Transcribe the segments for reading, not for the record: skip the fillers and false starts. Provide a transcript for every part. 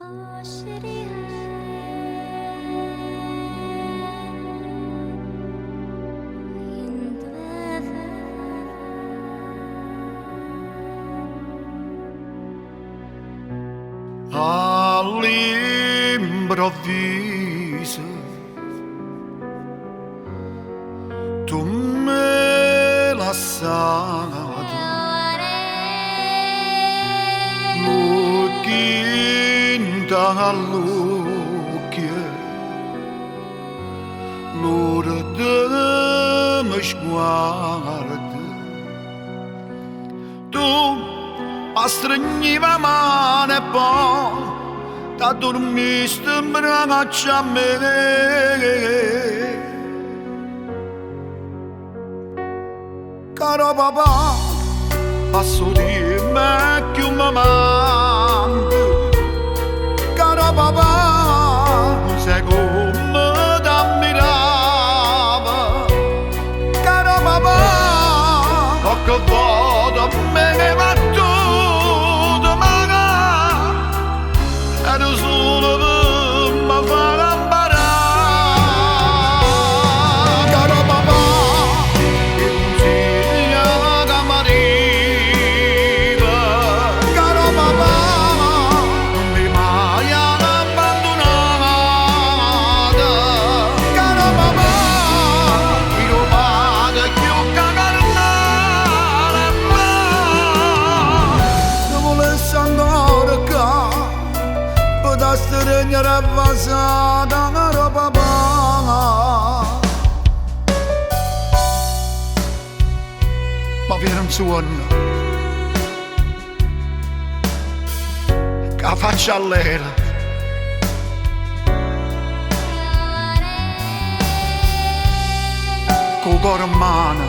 All'improvviso tu me lasciato, lucchina all'occhio, l'ora de me sguardo, tu stringiva mano e poi da dormiste in braccio a me. Caro papà, passo di me che mi manca. Caro papà, sai come t'ammirava. Caro papà, qualche volta me ne va tu. Solo per mi fare imparare. Caro papà, che consiglia che mi arriva. Caro papà, non mi mai abbandonata. Caro papà, io vado più che carnale, ma se volessi andare qua da stringere avvasata, caro papà. Ma viene un suono che faccia all'era, col cuore in mano,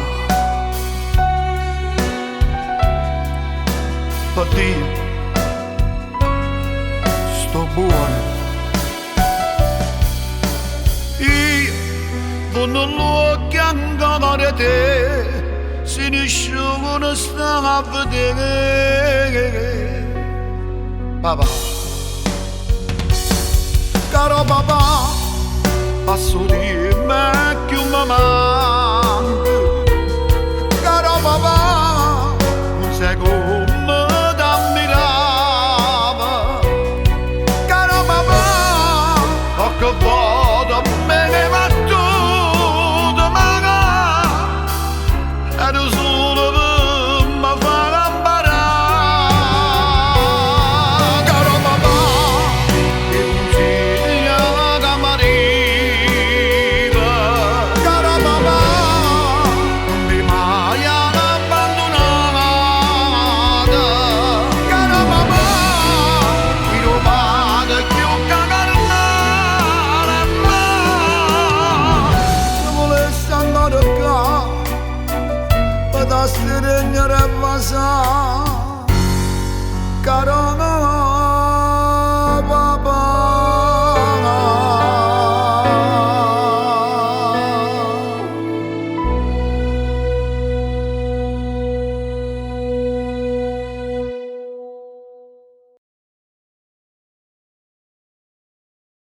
per dire sto buono. Io non lo chiamo da te, se ne sciogano sta a vedere. Papà, caro papà, passo di me che mi manca. Caro papà, non sai come che vado me ne va tutto, ma ero solo per mi fare imparare. Caro papà, che consiglia che mi arriva. Caro papà, non mi mai abbandonata. Caro papà, io vado più che da stringere e vasà, caro